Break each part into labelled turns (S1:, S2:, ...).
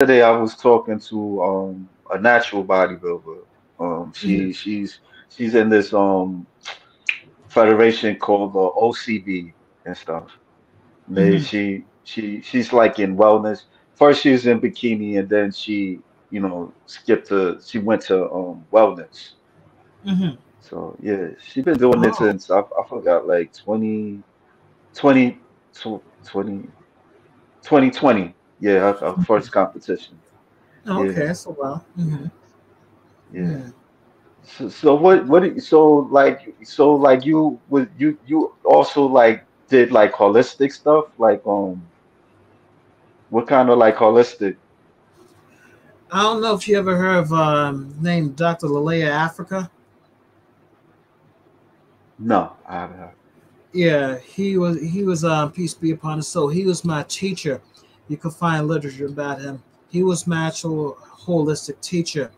S1: Today I was talking to a natural bodybuilder.
S2: Mhm.
S1: She's in this federation called the OCB and stuff. They
S2: Mhm.
S1: she's like in wellness. First she was in bikini and then she went to wellness.
S2: Mhm.
S1: So yeah, she's been doing it
S2: Oh.
S1: since I forgot like 20 20 2020. Yeah, her first competition.
S2: Oh, okay.
S1: Yeah,
S2: That's a while. Mhm.
S1: yeah.
S2: Yeah.
S1: So so like you also like did like holistic stuff like what kind of like holistic.
S2: I don't know if you ever heard of name Dr. Lalea Africa.
S1: No, I haven't heard.
S2: Yeah, he was peace be upon his soul. He was my teacher. You can find literature about him. He was my actual holistic teacher.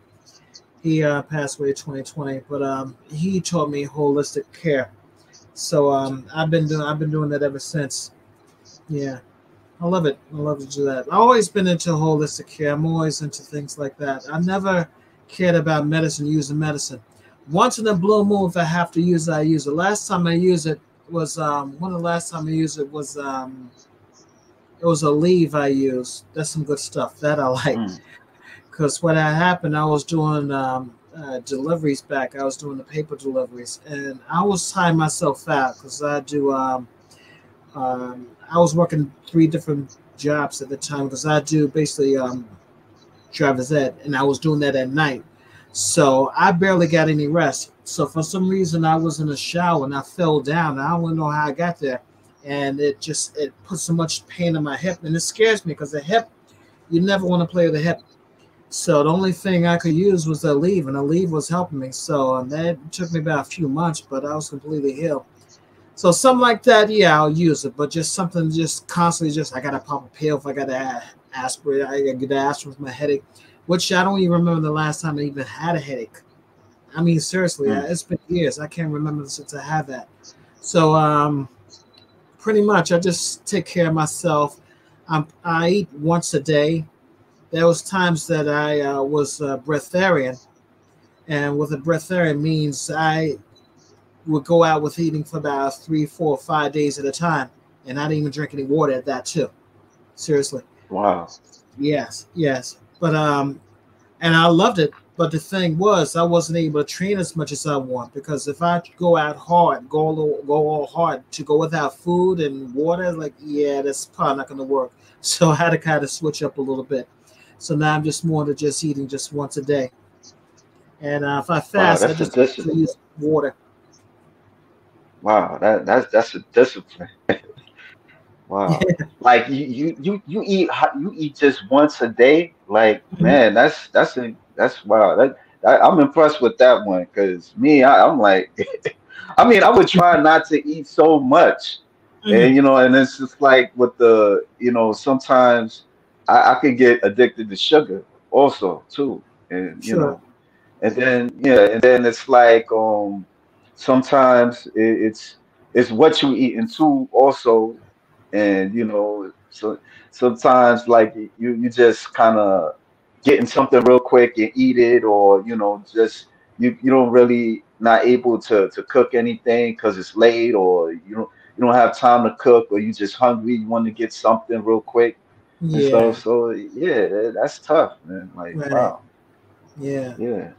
S2: He passed away 2020, but he taught me holistic care. So I've been doing that ever since. Yeah. I love it. I love to do that. I've always been into holistic care. I'm always into things like that. I never cared about medicine, using medicine. Once in a blue moon, if I have to use it, I use it. Last time I used it was one of the last time I used it was a leave I used. That's some good stuff that I like.
S1: Mm,
S2: Because what had happened, I was doing deliveries back. I was doing the paper deliveries, and I was tying myself out because I was working three different jobs at the time because I do basically driver's ed, and I was doing that at night. So I barely got any rest. So for some reason, I was in the shower and I fell down. I don't know how I got there, and it put so much pain in my hip, and it scares me because the hip, you never want to play with the hip. So the only thing I could use was a leave, and a leave was helping me. So that took me about a few months, but I was completely healed. So something like that, yeah, I'll use it. But just something just constantly, just I gotta pop a pill if I gotta aspirin. I gotta get aspirin for my headache, which I don't even remember the last time I even had a headache. I mean, seriously,
S1: mm.
S2: it's been years. I can't remember since I had that. So pretty much, I just take care of myself. I eat once a day. There was times that I was breatharian, and what a breatharian means, I would go out with eating for about 3, 4, 5 days at a time, and I didn't even drink any water at that too. Seriously,
S1: Wow.
S2: yes, yes. But and I loved it. But the thing was, I wasn't able to train as much as I want because if I go out hard, go all hard to go without food and water, like yeah, that's probably not going to work. So I had to kind of switch up a little bit. So now I'm just more to just eating just once a day. And if I
S1: Wow,
S2: fast, I
S1: that's a
S2: just
S1: discipline.
S2: use water.
S1: Wow, that's a discipline. Wow. Like you eat you eat just once a day? Like, man, that's wow. I'm impressed with that one because me, I'm like I mean, I would try not to eat so much.
S2: Mhm.
S1: And and it's just like with sometimes I could get addicted to sugar also too. And
S2: Sure.
S1: and then it's like sometimes it's what you eating too also. And so sometimes like you just kind of getting something real quick and eat it, or just you don't really not able to cook anything because it's late, or you don't have time to cook, or you just hungry, you want to get something real quick and stuff.
S2: Yeah.
S1: So yeah, that's tough, man. Like,
S2: Right.
S1: wow.
S2: Yeah.
S1: Yeah.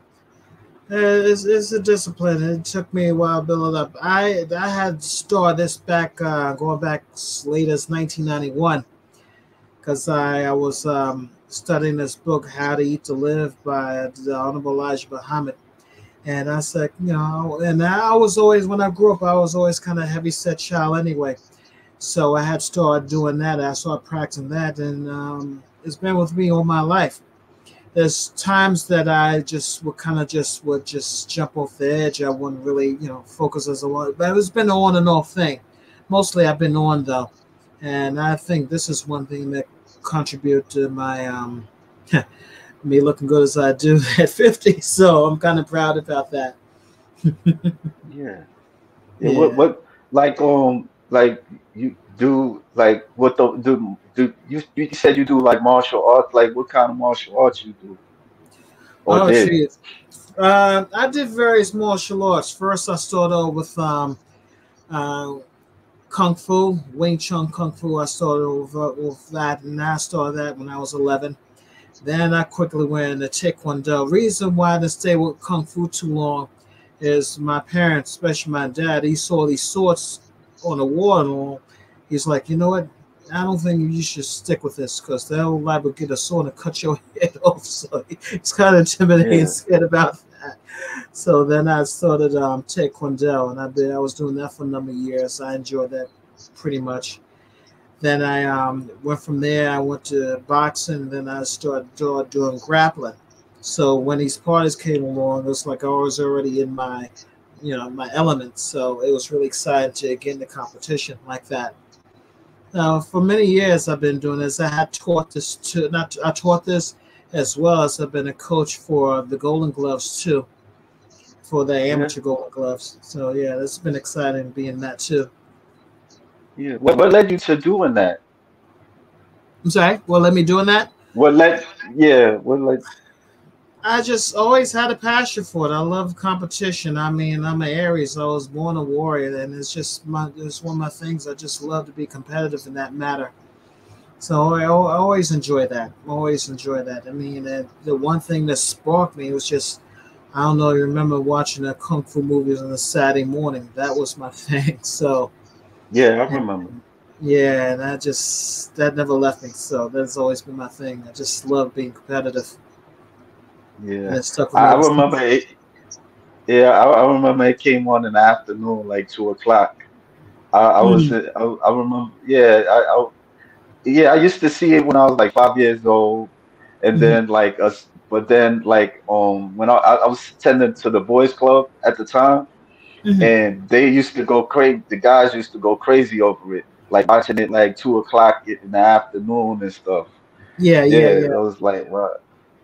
S2: It's a discipline. It took me a while to build it up. I had started this back going back as late as 1991 because I was studying this book How to Eat to Live by the Honorable Elijah Muhammad. And I said, and I was always, when I grew up, I was always kind of heavy set child anyway. So I had started doing that. I started practicing that, and it's been with me all my life. There's times that I just would just jump off the edge. I wouldn't really, focus as I want. But it's been an on and off thing. Mostly I've been on though, and I think this is one thing that contribute to my me looking good as I do at 50. So I'm kind of proud about that.
S1: Yeah. Yeah,
S2: Yeah.
S1: what like like you do like what the do you said you do like martial arts? Like what kind of martial arts you do or
S2: Oh,
S1: did?
S2: geez. I did various martial arts. First, I started out with uh, Kung Fu, Wing Chun Kung Fu. I started with that, and I started that when I was 11. Then I quickly went into Taekwondo. Reason why I didn't stay with Kung Fu too long is my parents, especially my dad, he saw these swords on the wall and all. He's like, you know what? I don't think you should stick with this because they'll liable get a sword and cut your head off. So he's kind of intimidated and
S1: Yeah,
S2: scared about that. So then I started Taekwondo, and I was doing that for a number of years. I enjoyed that pretty much. Then I went from there. I went to boxing. Then I started doing grappling. So when these parties came along, it was like I was already in my, my element. So it was really exciting to get into competition like that. Now, for many years, I've been doing this. I had taught this to not. I taught this as well as I've been a coach for the Golden Gloves too, for the
S1: yeah,
S2: amateur Golden Gloves. So yeah, it's been exciting being that too.
S1: yeah. What led you to doing that?
S2: I'm sorry. Well, let me doing that.
S1: What led? Yeah, what led?
S2: I just always had a passion for it. I love competition. I mean, I'm an Aries. I was born a warrior, and it's one of my things. I just love to be competitive in that matter. So I always enjoy that. Always enjoy that. I mean, the one thing that sparked me was just I don't know. You remember watching the kung fu movies on a Saturday morning? That was my thing. So
S1: Yeah, I remember.
S2: yeah, and that never left me. So that's always been my thing. I just love being competitive, and
S1: Yeah,
S2: it stuck with me
S1: I
S2: ever
S1: remember
S2: since.
S1: it. Yeah, I remember it came on in the afternoon, like 2 o'clock. I was,
S2: Mhm,
S1: I remember. Yeah, yeah, I used to see it when I was like 5 years old, and
S2: mhm,
S1: then like us, but then like when I was attending to the boys club at the time,
S2: mhm.
S1: and they used to go crazy. The guys used to go crazy over it, like watching it like 2 o'clock in the afternoon and stuff.
S2: Yeah, yeah,
S1: Yeah,
S2: yeah.
S1: I was like, wow.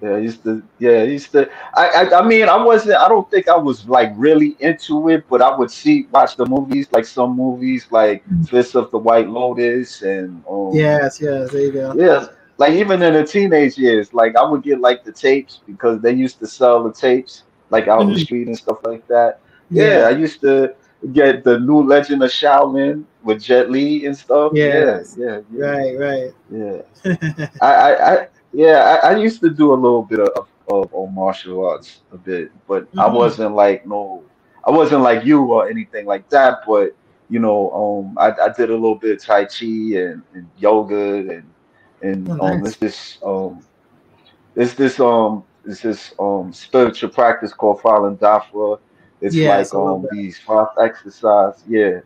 S1: Yeah, I used to. Yeah, I used to. I mean, I wasn't. I don't think I was like really into it, but I would watch the movies, like some movies, like
S2: Mhm.
S1: Fist of the White Lotus, and
S2: Yes, yes. There you go.
S1: yeah, like even in the teenage years, like I would get like the tapes because they used to sell the tapes like out in the
S2: Mhm.
S1: street and stuff like that. Yeah,
S2: Yeah.
S1: I used to get the New Legend of Shaolin with Jet Li and stuff. Yeah,
S2: Yes.
S1: yeah, yeah,
S2: Right, right.
S1: yeah. Yeah, I used to do a little bit of martial arts a bit, but
S2: Mhm.
S1: I wasn't like you or anything like that. But I did a little bit of Tai Chi and yoga and
S2: Oh, nice.
S1: it's this spiritual practice called Falun Dafa. It's like
S2: Yes, I love that.
S1: these 5 exercise. Yeah,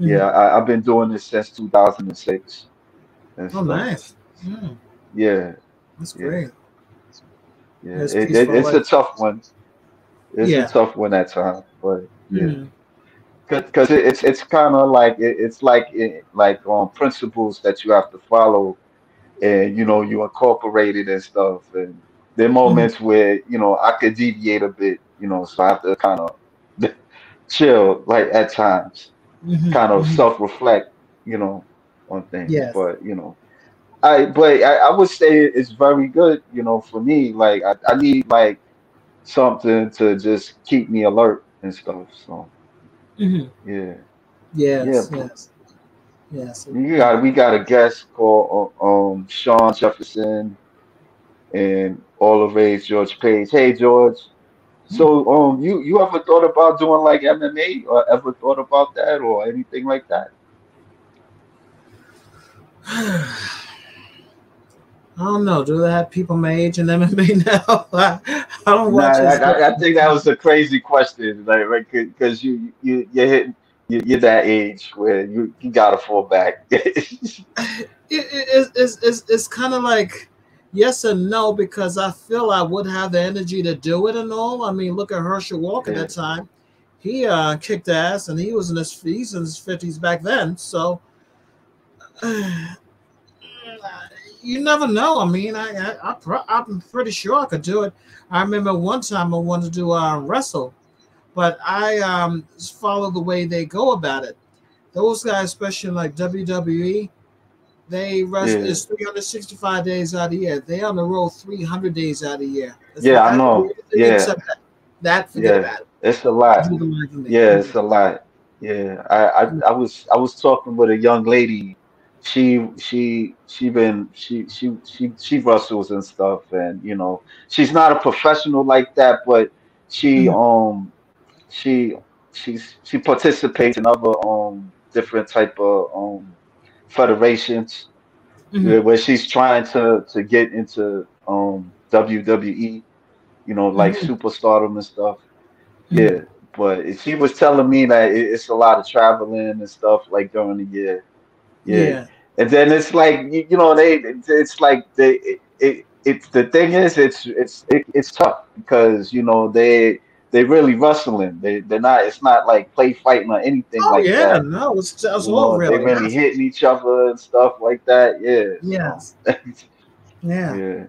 S2: Mhm.
S1: yeah. I've been doing this since 2006 and
S2: Oh,
S1: stuff.
S2: nice. Mm,
S1: Yeah,
S2: that's
S1: yeah.
S2: great.
S1: Yeah,
S2: That's peaceful
S1: it's a
S2: life.
S1: tough one. It's a
S2: Yeah.
S1: tough one at times, but yeah,
S2: Mhm.
S1: because it's kind of like it's like like principles that you have to follow, and you incorporate it and stuff. And there are
S2: Mhm.
S1: moments where I could deviate a bit, so I have to kind of chill, like at times,
S2: Mhm.
S1: kind of
S2: Mhm.
S1: self-reflect, on things.
S2: Yes.
S1: But I would say it's very good, for me. Like I need like something to just keep me alert and stuff. So
S2: Mhm.
S1: yeah, yeah.
S2: Yes. Yes. Yes.
S1: We got a guest called Sean Jefferson and all of age George Page. Hey George. So you ever thought about doing like MMA or ever thought about that or anything like that?
S2: I don't know. Do they have people my age in MMA now? I don't
S1: Nah,
S2: watch as much.
S1: I think that was a crazy question, like right, because you're hitting you're that age where you gotta fall back.
S2: It's kind of like yes and no because I feel I would have the energy to do it and all. I mean, look at Herschel Walker at
S1: Yeah,
S2: that time. He kicked ass and he's in his 50s back then. So you never know. I mean, I'm pretty sure I could do it. I remember one time I wanted to do wrestle, but I followed the way they go about it. Those guys, especially like WWE, they rush
S1: Yeah,
S2: is 365 days out of the year. They on the road 300 days out of the year. It's
S1: yeah,
S2: like
S1: I
S2: I do
S1: know.
S2: everything
S1: Yeah,
S2: except that. That forget
S1: yeah,
S2: about it.
S1: it's a lot.
S2: Do the line for me.
S1: Yeah, it's a lot. Yeah, I was talking with a young lady. She wrestles and stuff, and she's not a professional like that, but she
S2: Mhm,
S1: she she participates in other different type of federations
S2: mhm,
S1: where she's trying to get into WWE, like
S2: mhm,
S1: superstardom and stuff.
S2: mhm.
S1: Yeah, but she was telling me that it's a lot of traveling and stuff like during the year. Yeah,
S2: Yeah.
S1: and then it's like it's like it's the thing is it's tough because they really wrestling. They're not. It's not like play fighting or anything
S2: Oh
S1: like
S2: yeah.
S1: that.
S2: No, it's all
S1: They
S2: really.
S1: really hitting each other and stuff like that. Yeah, so
S2: Yes. Yeah.
S1: yeah,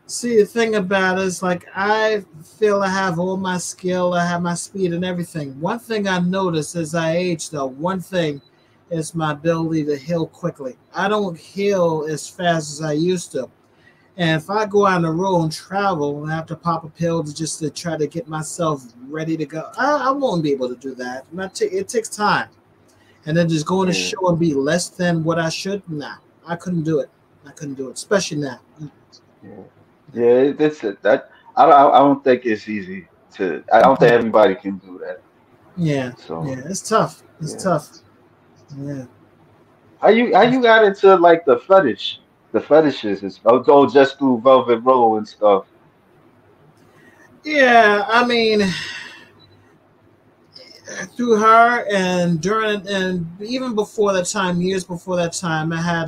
S2: See, the thing about it is, like, I feel I have all my skill, I have my speed and everything. One thing I noticed as I age, though, one thing is my ability to heal quickly. I don't heal as fast as I used to. And if I go out on the road and travel and I have to pop a pill just to try to get myself ready to go, I won't be able to do that. It takes time. And then just going to
S1: yeah,
S2: show and be less than what I should, nah, I couldn't do it. I couldn't do it, especially now.
S1: yeah, yeah. That's it. That I don't think it's easy to. I don't think everybody can do that.
S2: Yeah,
S1: So
S2: yeah, it's tough. It's
S1: yeah.
S2: tough. Yeah,
S1: How you got into like the fetishes and stuff? Go just through Velvet Row and stuff.
S2: yeah. I mean, through her and during and even before that time, years before that time, I had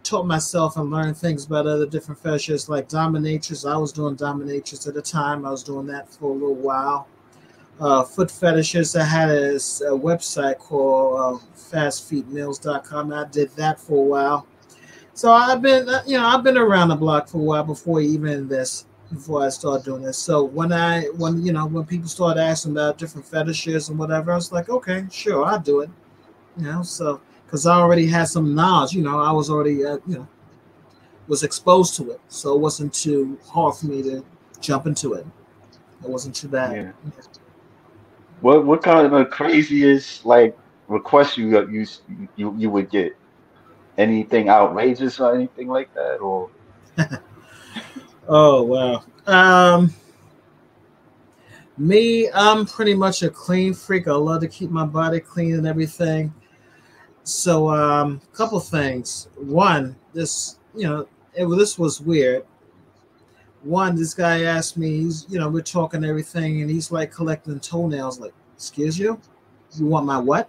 S2: taught myself and learned things about other different fetishes like dominatrix. I was doing dominatrix at the time. I was doing that for a little while. Foot fetishes. I had a website called fastfeetmeals.com. I did that for a while. So I've been, I've been around the block for a while before even this, before I started doing this. So when people started asking about different fetishes and whatever, I was like, okay, sure, I'll do it. So because I already had some knowledge, I was already, was exposed to it, so it wasn't too hard for me to jump into it. It wasn't too bad.
S1: Yeah. What kind of the craziest like requests you would get? Anything outrageous or anything like that? Or
S2: Oh wow. Me, I'm pretty much a clean freak. I love to keep my body clean and everything. So, couple things. One, this was weird. One, this guy asked me. We're talking and everything, and he's like collecting toenails. Like, excuse you, you want my what?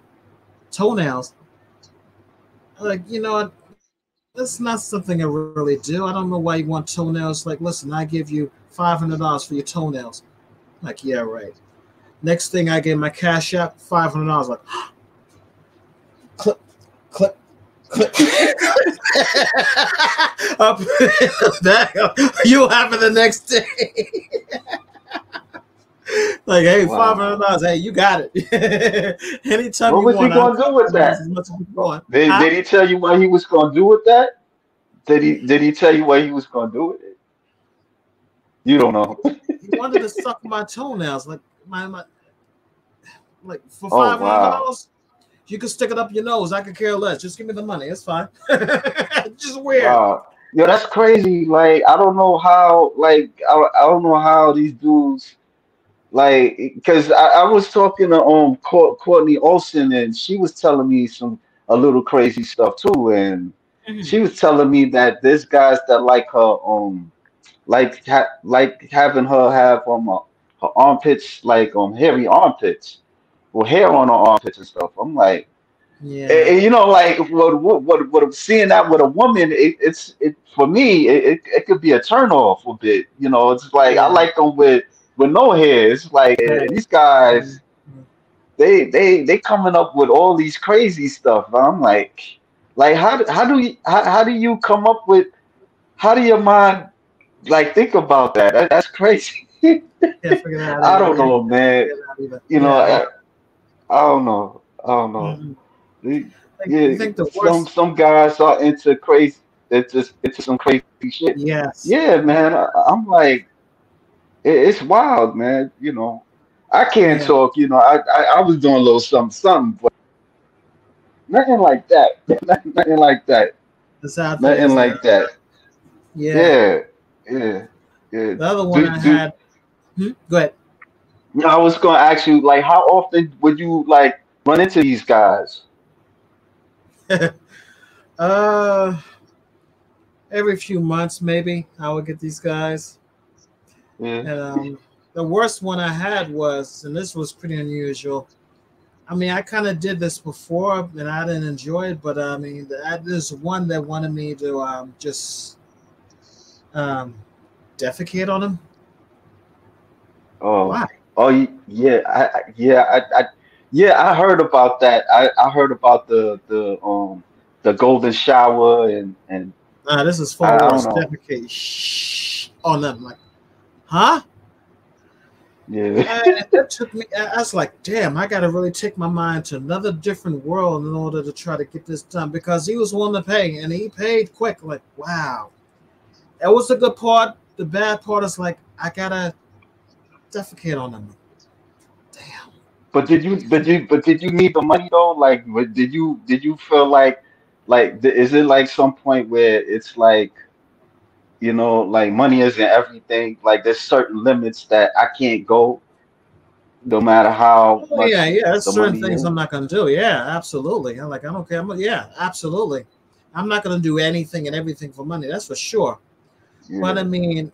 S2: Toenails? Like, that's not something I really do. I don't know why you want toenails. Like, listen, I give you $500 for your toenails. Like, yeah, right. Next thing, I get my cash app, $500. Like, click, click, click. Up that you happen the next day. Like, hey,
S1: wow.
S2: $500. Hey, you got it. Anytime
S1: What
S2: you
S1: was he
S2: want, I'll
S1: gonna
S2: take
S1: do with that?
S2: $5 as much as you want. Huh?
S1: Did he tell you what he was gonna do with that? Did he tell you what he was gonna do with it? You don't know.
S2: He wanted to suck my toenails, like my like for
S1: Oh
S2: five hundred
S1: wow.
S2: dollars. You can stick it up your nose. I could care less. Just give me the money. It's fine. Just weird.
S1: Wow. Yo, that's crazy. Like, I don't know how, like, I don't know how these dudes, like, because I was talking to Courtney Olson, and she was telling me a little crazy stuff too, and
S2: Mhm.
S1: she was telling me that there's guys that like her, like having her have her armpits, like hairy armpits, or hair on her armpits and stuff. I'm like.
S2: Yeah.
S1: Like what I'm seeing that with a woman, it for me, it could be a turn off a bit. It's like I
S2: Yeah.
S1: like them with no hair. It's like
S2: Right.
S1: these guys,
S2: Mhm.
S1: they coming up with all these crazy stuff. I'm like how do you come up with how do your mind like think about that? That's crazy.
S2: Can't figure that out
S1: I
S2: either.
S1: don't
S2: Yeah,
S1: know,
S2: can't
S1: man.
S2: figure that out either.
S1: You know,
S2: Yeah.
S1: I don't know. I don't know.
S2: Mm-mm. I
S1: Yeah,
S2: think the
S1: some
S2: worst.
S1: some guys are into crazy. It's just into some crazy shit.
S2: Yes.
S1: Yeah, man. I'm like, it's wild, man. I can't
S2: Yeah.
S1: talk. I was doing a little something, something, but nothing like that. Nothing like that.
S2: It's out there,
S1: Nothing
S2: isn't it?
S1: like that.
S2: Yeah.
S1: Yeah, yeah, yeah.
S2: The other one
S1: Do
S2: I
S1: do.
S2: had. Go ahead.
S1: I was gonna ask you, like, how often would you like run into these guys?
S2: uh, every few months, maybe I would get these guys.
S1: Yeah,
S2: And the worst one I had was, and this was pretty unusual. I mean, I kind of did this before, and I didn't enjoy it. But I mean, there's one that wanted me to just um, defecate on him.
S1: Oh,
S2: Why?
S1: yeah, yeah, I heard about that. I heard about the golden shower and
S2: Nah, this is far
S1: I don't
S2: worse.
S1: know.
S2: Defecate on them. Like, huh?
S1: Yeah,
S2: And that took me. I was like, damn, I got to really take my mind to another different world in order to try to get this done because he was willing to pay and he paid quick. Like, wow, that was the good part. The bad part is like, I gotta defecate on them. Damn.
S1: but did you need the money though? Like, did you feel like is it like some point where it's like like money isn't everything? Like there's certain limits that I can't go no matter how
S2: Oh yeah,
S1: much
S2: yeah. There's
S1: the
S2: certain
S1: money
S2: things
S1: is.
S2: I'm not gonna do. Yeah, absolutely. I'm like, I don't care. Yeah, absolutely. I'm not gonna do anything and everything for money. That's for sure. But I
S1: Yeah,
S2: mean,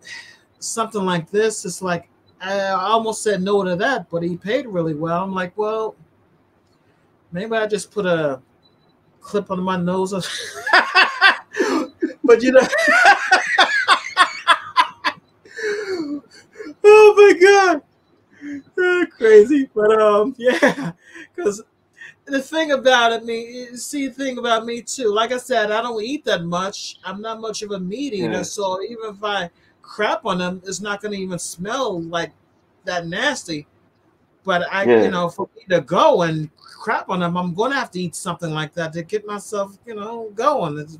S2: something like this, it's like I almost said no to that, but he paid really well. I'm like, well, maybe I just put a clip on my nose. But oh my god, crazy. But yeah, because the thing about it, see, the thing about me too. Like I said, I don't eat that much. I'm not much of a meat eater,
S1: yeah,
S2: so even if I crap on them, it's not going to even smell like that nasty. But
S1: yeah.
S2: for me to go and crap on them, I'm going to have to eat something like that to get myself, going. It's